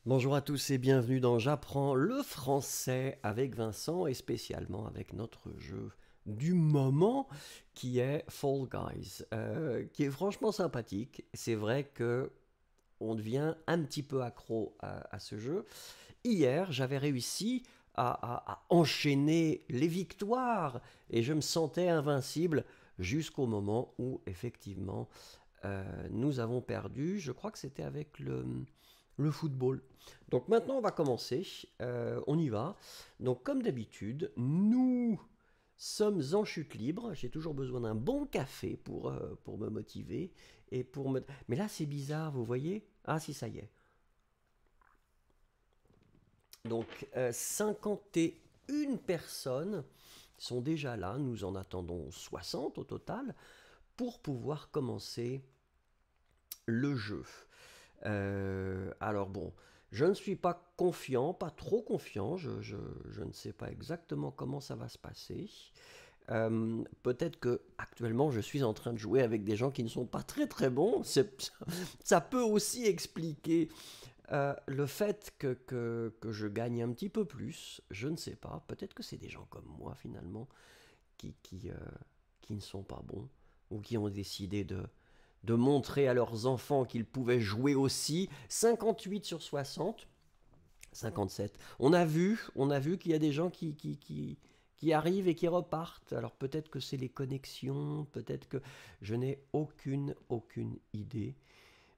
Bonjour à tous et bienvenue dans J'apprends le français avec Vincent et spécialement avec notre jeu du moment qui est Fall Guys, qui est franchement sympathique. C'est vrai que on devient un petit peu accro à ce jeu. Hier, j'avais réussi à enchaîner les victoires et je me sentais invincible jusqu'au moment où effectivement nous avons perdu. Je crois que c'était avec le football. Donc maintenant, on va commencer. On y va. Donc comme d'habitude, nous sommes en chute libre. J'ai toujours besoin d'un bon café pour me motiver. Et pour me... Mais là, c'est bizarre, vous voyez? Ah si, ça y est. Donc 51 personnes sont déjà là. Nous en attendons 60 au total pour pouvoir commencer le jeu. Alors bon, je ne suis pas confiant, pas trop confiant, je ne sais pas exactement comment ça va se passer. Peut-être que actuellement je suis en train de jouer avec des gens qui ne sont pas très très bons. Ça peut aussi expliquer le fait que je gagne un petit peu plus. Je ne sais pas. Peut-être que c'est des gens comme moi finalement qui ne sont pas bons ou qui ont décidé de montrer à leurs enfants qu'ils pouvaient jouer aussi. 58 sur 60, 57. On a vu qu'il y a des gens qui arrivent et qui repartent. Alors peut-être que c'est les connexions, peut-être que je n'ai aucune idée.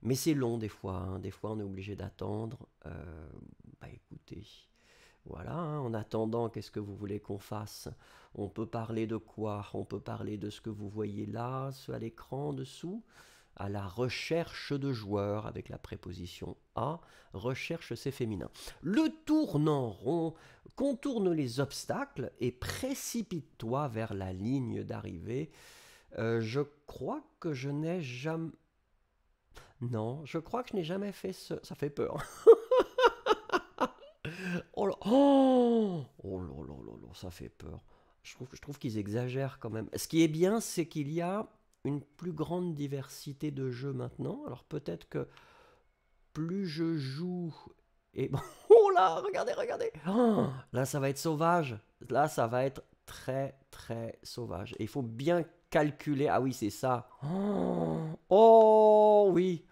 Mais c'est long des fois, hein. Des fois on est obligé d'attendre. Bah écoutez, voilà, hein. En attendant, qu'est-ce que vous voulez qu'on fasse? On peut parler de quoi? On peut parler de ce que vous voyez là, ce à l'écran dessous, à la recherche de joueurs avec la préposition à. Recherche, c'est féminin. Le tournant rond contourne les obstacles et précipite-toi vers la ligne d'arrivée. Je crois que je n'ai jamais... Non, je crois que je n'ai jamais fait ce... Ça fait peur. Oh là, oh là là là là, ça fait peur. Je trouve qu'ils exagèrent quand même. Ce qui est bien, c'est qu'il y a une plus grande diversité de jeux maintenant. Alors peut-être que plus je joue et oh là, regardez, regardez. Là, ça va être sauvage. Là, ça va être très très sauvage. Et il faut bien calculer. Ah oui, c'est ça. Oh oui.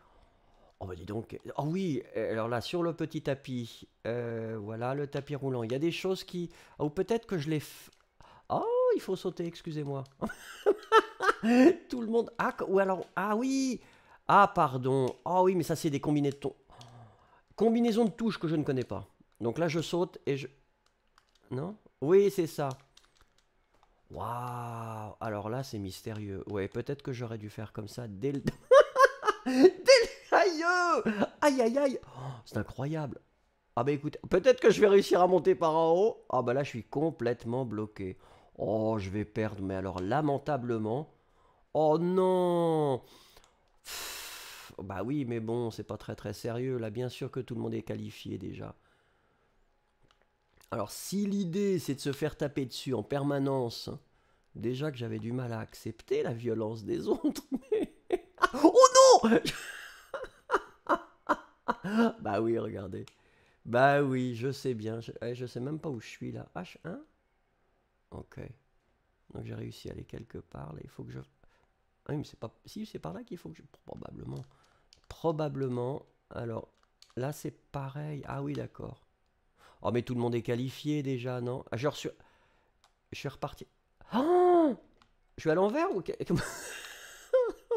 Oh bah dis donc, oh oui, alors là sur le petit tapis, voilà le tapis roulant, il y a des choses qui... Ou peut-être que je l'ai... Oh, il faut sauter, excusez-moi. Tout le monde... Ah, ou alors... Ah oui. Ah pardon. Ah oui, mais ça c'est des combinaisons de touches que je ne connais pas. Donc là je saute et je... Non? Oui, c'est ça. Waouh. Alors là c'est mystérieux. Ouais, peut-être que j'aurais dû faire comme ça dès le... Aïe. Aïe aïe aïe. Oh, c'est incroyable. Ah bah écoute, peut-être que je vais réussir à monter par en haut. Ah bah là, je suis complètement bloqué. Oh, je vais perdre, mais alors lamentablement. Oh non. Bah oui, mais bon, c'est pas très très sérieux. Là, bien sûr que tout le monde est qualifié déjà. Alors, si l'idée c'est de se faire taper dessus en permanence, hein, déjà que j'avais du mal à accepter la violence des autres, mais... Oh non. Bah oui, regardez. Bah oui, je sais bien. Je sais même pas où je suis là. H1. Ok. Donc j'ai réussi à aller quelque part. Là, il faut que je... Ah oui, mais c'est pas... Si, c'est par là qu'il faut que je... Probablement. Probablement. Alors, là, c'est pareil. Ah oui, d'accord. Oh, mais tout le monde est qualifié déjà, non? Ah, je suis reparti. Ah, je suis à l'envers ou...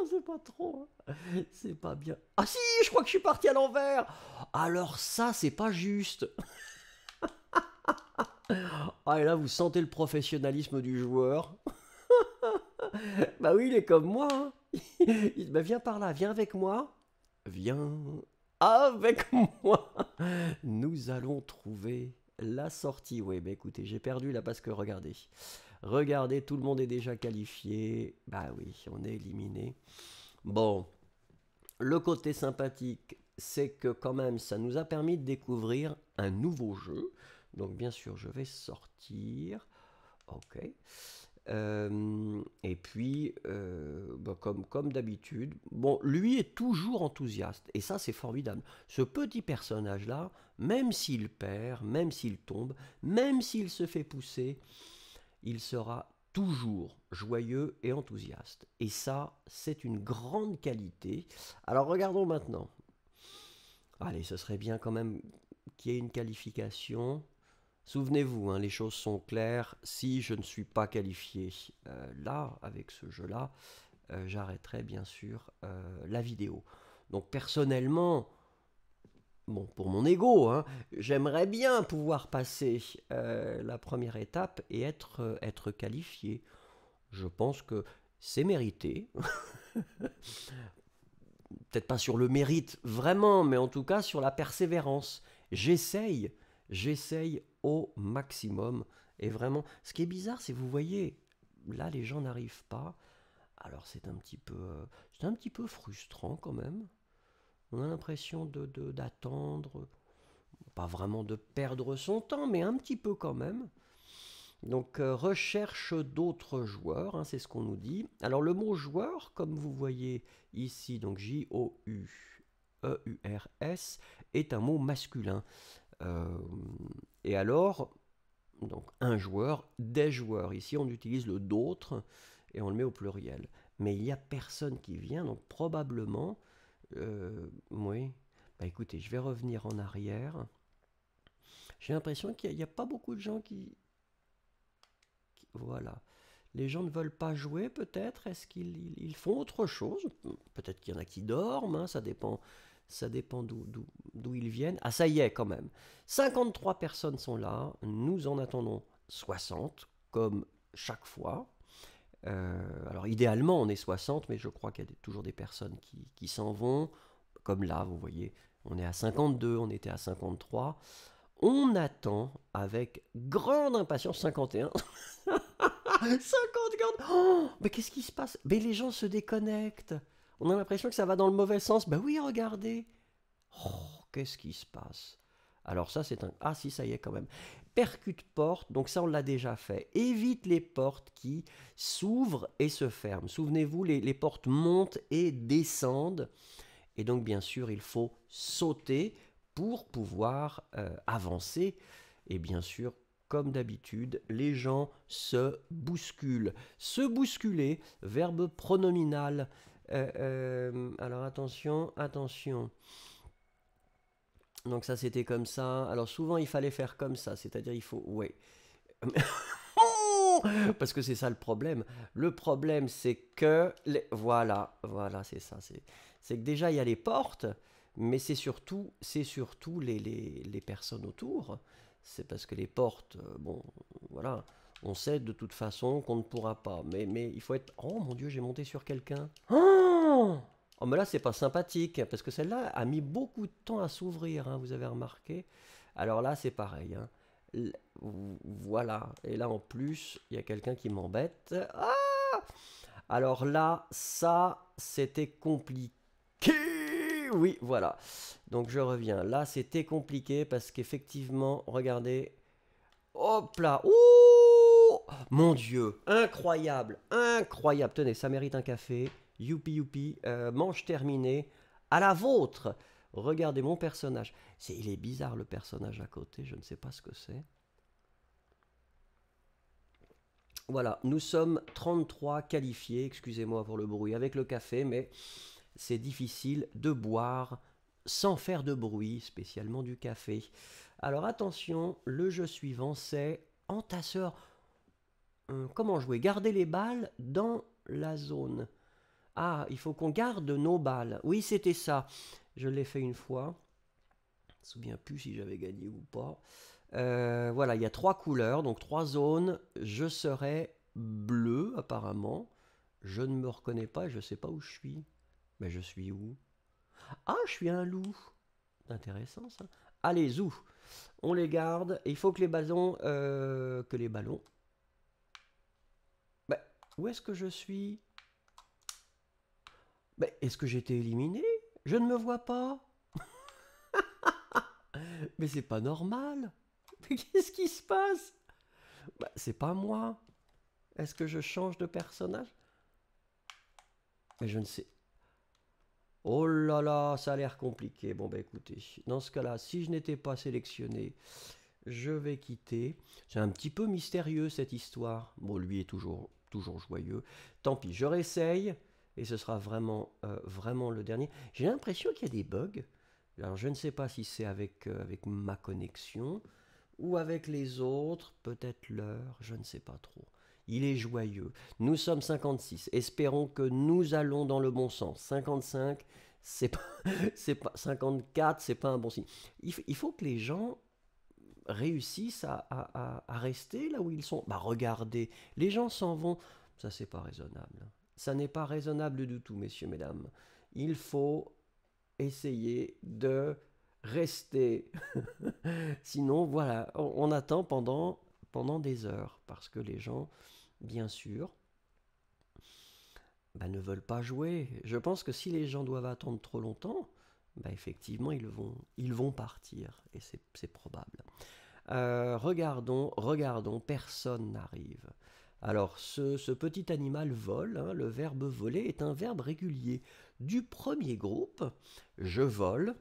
C'est pas trop, hein. C'est pas bien. Ah si, je crois que je suis parti à l'envers. Alors ça, c'est pas juste. Ah, et là, vous sentez le professionnalisme du joueur. Bah oui, il est comme moi, hein. Il dit, bah viens par là, viens avec moi. Viens avec moi. Nous allons trouver la sortie. Oui, bah écoutez, j'ai perdu là parce que regardez. Regardez, tout le monde est déjà qualifié. Bah oui, on est éliminé. Bon, le côté sympathique, c'est que quand même, ça nous a permis de découvrir un nouveau jeu. Donc bien sûr, je vais sortir. Ok. Et puis, bah, comme d'habitude, bon, lui est toujours enthousiaste. Et ça, c'est formidable. Ce petit personnage-là, même s'il perd, même s'il tombe, même s'il se fait pousser, il sera toujours joyeux et enthousiaste. Et ça, c'est une grande qualité. Alors regardons maintenant. Allez, ce serait bien quand même qu'il y ait une qualification. Souvenez-vous, hein, les choses sont claires. Si je ne suis pas qualifié là, avec ce jeu-là, j'arrêterai bien sûr la vidéo. Donc personnellement, bon, pour mon ego, hein, j'aimerais bien pouvoir passer la première étape et être qualifié. Je pense que c'est mérité. Peut-être pas sur le mérite vraiment, mais en tout cas sur la persévérance. J'essaye, j'essaye au maximum. Et vraiment, ce qui est bizarre, c'est vous voyez, là les gens n'arrivent pas. Alors c'est un petit peu frustrant quand même. On a l'impression d'attendre, pas vraiment de perdre son temps, mais un petit peu quand même. Donc recherche d'autres joueurs, hein, c'est ce qu'on nous dit. Alors le mot joueur, comme vous voyez ici, donc J-O-U-E-U-R-S, est un mot masculin. Euh, et alors, donc un joueur, des joueurs. Ici on utilise le d'autres et on le met au pluriel. Mais il n'y a personne qui vient, donc probablement, oui. Bah écoutez, je vais revenir en arrière. J'ai l'impression qu'il n'y a, pas beaucoup de gens voilà. Les gens ne veulent pas jouer peut-être. Est-ce qu'ils font autre chose? Peut-être qu'il y en a qui dorment, hein, ça dépend d'où ils viennent. Ah ça y est quand même. 53 personnes sont là. Nous en attendons 60, comme chaque fois. Alors idéalement on est 60, mais je crois qu'il y a toujours des personnes qui s'en vont. Comme là, vous voyez, on est à 52, on était à 53. On attend avec grande impatience 51. 50. Oh, mais qu'est-ce qui se passe? Mais les gens se déconnectent. On a l'impression que ça va dans le mauvais sens. Ben oui, regardez. Oh, qu'est-ce qui se passe? Alors ça, c'est un... Ah si, ça y est quand même. Percute porte, donc ça on l'a déjà fait. Évite les portes qui s'ouvrent et se ferment. Souvenez-vous, les portes montent et descendent. Et donc bien sûr, il faut sauter pour pouvoir avancer. Et bien sûr, comme d'habitude, les gens se bousculent. Se bousculer, verbe pronominal. Alors attention, attention. Donc ça c'était comme ça. Alors souvent il fallait faire comme ça, c'est-à-dire il faut... Ouais. Parce que c'est ça le problème. Le problème c'est que... Voilà, c'est ça. C'est que déjà il y a les portes, mais c'est surtout les personnes autour. C'est parce que les portes, bon, voilà, on sait de toute façon qu'on ne pourra pas. Mais il faut être... Oh mon Dieu, j'ai monté sur quelqu'un. Oh, mais là, c'est pas sympathique, parce que celle-là a mis beaucoup de temps à s'ouvrir, hein, vous avez remarqué. Alors là, c'est pareil, hein. Voilà. Et là, en plus, il y a quelqu'un qui m'embête. Ah! Alors là, ça, c'était compliqué. Oui, voilà. Donc je reviens. Là, c'était compliqué parce qu'effectivement, regardez. Hop là. Ouh! Mon Dieu. Incroyable. Incroyable. Tenez, ça mérite un café. Youpi youpi. Manche terminée. À la vôtre. Regardez mon personnage. Il est bizarre le personnage à côté. Je ne sais pas ce que c'est. Voilà, nous sommes 33 qualifiés. Excusez-moi pour le bruit avec le café, mais c'est difficile de boire sans faire de bruit, spécialement du café. Alors attention, le jeu suivant c'est entasseur. Comment jouer? Garder les balles dans la zone. Ah, il faut qu'on garde nos balles. Oui, c'était ça. Je l'ai fait une fois. Je ne me souviens plus si j'avais gagné ou pas. Voilà, il y a 3 couleurs, donc 3 zones. Je serai bleu apparemment. Je ne me reconnais pas, je ne sais pas où je suis. Mais je suis où? Ah, je suis un loup. Intéressant ça. Allez, zou. On les garde. Et il faut que les ballons... Bah, où est-ce que je suis? Bah, est-ce que j'ai été éliminé? Je ne me vois pas. Mais c'est pas normal. Mais qu'est-ce qui se passe? Bah, c'est pas moi. Est-ce que je change de personnage? Mais je ne sais. Oh là là, ça a l'air compliqué. Bon, bah écoutez, dans ce cas-là, si je n'étais pas sélectionné, je vais quitter. C'est un petit peu mystérieux cette histoire. Bon, lui est toujours joyeux. Tant pis, je réessaye et ce sera vraiment le dernier. J'ai l'impression qu'il y a des bugs. Alors, je ne sais pas si c'est avec ma connexion ou avec les autres, peut-être l'heure, je ne sais pas trop. Il est joyeux. Nous sommes 56. Espérons que nous allons dans le bon sens. 55, c'est pas, c'est pas 54, c'est pas un bon signe. Il faut que les gens réussissent à rester là où ils sont. Bah regardez, les gens s'en vont. Ça, c'est pas raisonnable. Ça n'est pas raisonnable du tout, messieurs, mesdames. Il faut essayer de rester. Sinon, voilà, on attend pendant des heures parce que les gens, bien sûr, bah, ne veulent pas jouer. Je pense que si les gens doivent attendre trop longtemps, bah, effectivement, ils vont partir et c'est probable. Regardons, personne n'arrive. Alors, ce petit animal vole, hein, le verbe voler est un verbe régulier du premier groupe. Je vole,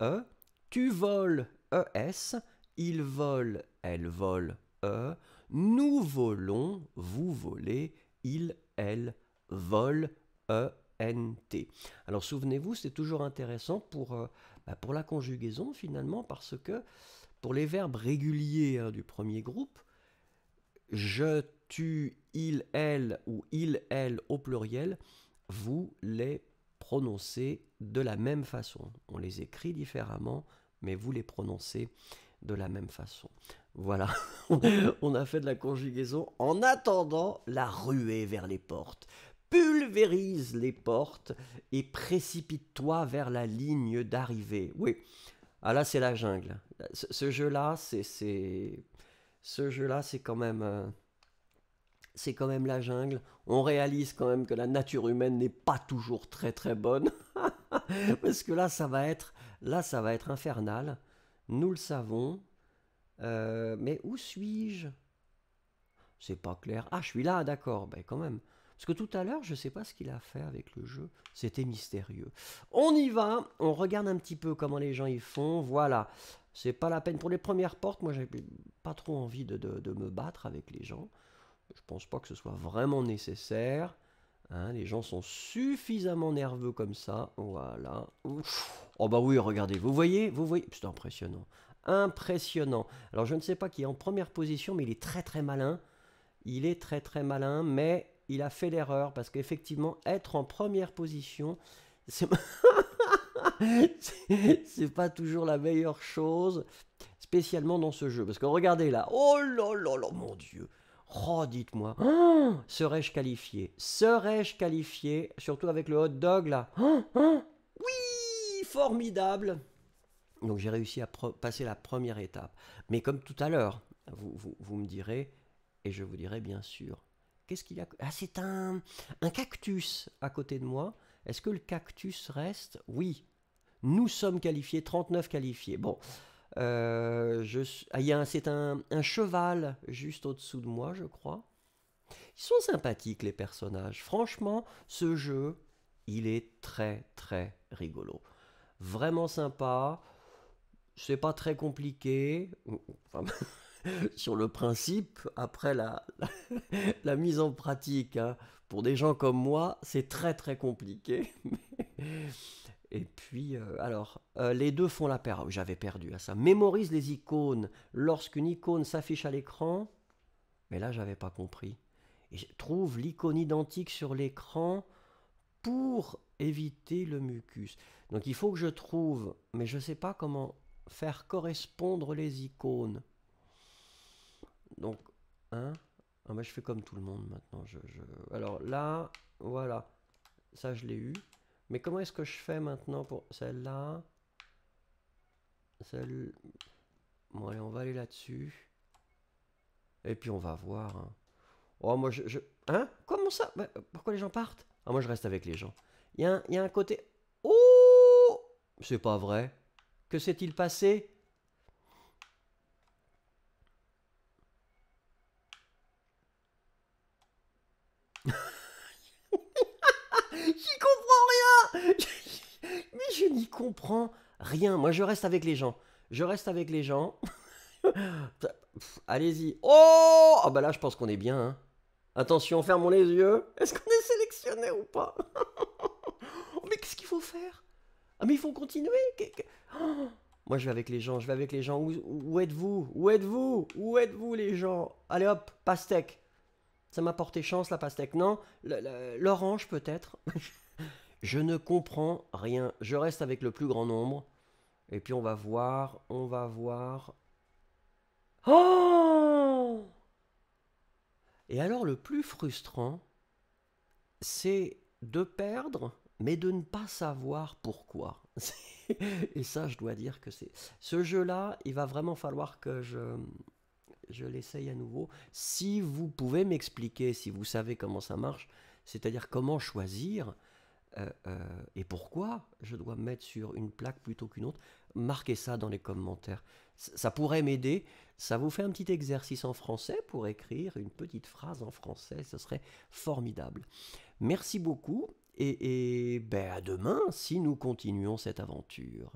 E. Tu voles, ES. Il vole, elle vole, E. Nous volons, vous volez, il, elle vole, ENT. Alors, souvenez-vous, c'est toujours intéressant pour la conjugaison, finalement, parce que pour les verbes réguliers hein, du premier groupe, je, tu, il, elle ou il, elle au pluriel, vous les prononcez de la même façon. On les écrit différemment, mais vous les prononcez de la même façon. Voilà, on a fait de la conjugaison en attendant la ruée vers les portes. Pulvérise les portes et précipite-toi vers la ligne d'arrivée. Oui, ah là c'est la jungle. Ce jeu-là, ce jeu-là, c'est quand même la jungle. On réalise quand même que la nature humaine n'est pas toujours très très bonne, parce que là, ça va être infernal. Nous le savons. Mais où suis-je? C'est pas clair. Ah, je suis là, d'accord. Ben quand même. Parce que tout à l'heure, je ne sais pas ce qu'il a fait avec le jeu. C'était mystérieux. On y va. On regarde un petit peu comment les gens y font. Voilà. C'est pas la peine. Pour les premières portes, moi, j'avais pas trop envie de me battre avec les gens. Je pense pas que ce soit vraiment nécessaire. Hein, les gens sont suffisamment nerveux comme ça. Voilà. Ouf. Oh bah oui, regardez. Vous voyez. C'est impressionnant. Impressionnant. Alors je ne sais pas qui est en première position, mais il est très très malin. Il est très très malin, mais il a fait l'erreur parce qu'effectivement, être en première position, c'est c'est pas toujours la meilleure chose, spécialement dans ce jeu. Parce que regardez là, oh là là là, mon Dieu. Oh, dites-moi, oh, serais-je qualifié? Serais-je qualifié? Surtout avec le hot dog là. Oh, oh, oui, formidable. Donc j'ai réussi à passer la première étape. Mais comme tout à l'heure, vous me direz, et je vous dirai bien sûr, qu'est-ce qu'il y a? Ah, c'est un cactus à côté de moi. Est-ce que le cactus reste? Oui. Nous sommes qualifiés, 39 qualifiés. Bon, c'est un cheval juste au-dessous de moi, je crois. Ils sont sympathiques, les personnages. Franchement, ce jeu, il est très, très rigolo. Vraiment sympa. C'est pas très compliqué. Enfin, sur le principe, après la mise en pratique, hein, pour des gens comme moi, c'est très très compliqué. Et puis, les deux font la paire. J'avais perdu à ça. Mémorise les icônes lorsqu'une icône s'affiche à l'écran. Mais là, j'avais pas compris. Et je trouve l'icône identique sur l'écran pour éviter le mucus. Donc il faut que je trouve, mais je sais pas comment faire correspondre les icônes. Donc, hein, ah, bah, je fais comme tout le monde maintenant. Alors là, voilà, ça je l'ai eu. Mais comment est-ce que je fais maintenant pour celle-là? Bon, allez, on va aller là-dessus. Et puis on va voir. Hein. Oh, moi Hein? Comment ça? Bah, pourquoi les gens partent? Ah, moi je reste avec les gens. Il y a un côté... Oh! C'est pas vrai. Que s'est-il passé? comprends rien. Moi, je reste avec les gens. Je reste avec les gens. Allez-y. Oh! Ah bah là, je pense qu'on est bien, hein. Attention, fermons les yeux. Est-ce qu'on est sélectionné ou pas? Oh, mais qu'est-ce qu'il faut faire? Ah, mais il faut continuer. Oh, moi, je vais avec les gens. Je vais avec les gens. Où êtes-vous? Où êtes-vous? Où êtes-vous, les gens? Allez hop, pastèque. Ça m'a porté chance, la pastèque. Non, l'orange, peut-être. Je ne comprends rien. Je reste avec le plus grand nombre. Et puis, on va voir. On va voir. Oh! Et alors, le plus frustrant, c'est de perdre, mais de ne pas savoir pourquoi. Et ça, je dois dire que c'est... Ce jeu-là, il va vraiment falloir que je l'essaye à nouveau. Si vous pouvez m'expliquer, si vous savez comment ça marche, c'est-à-dire comment choisir et pourquoi je dois me mettre sur une plaque plutôt qu'une autre, marquez ça dans les commentaires. Ça pourrait m'aider. Ça vous fait un petit exercice en français pour écrire une petite phrase en français. Ce serait formidable. Merci beaucoup et ben à demain si nous continuons cette aventure.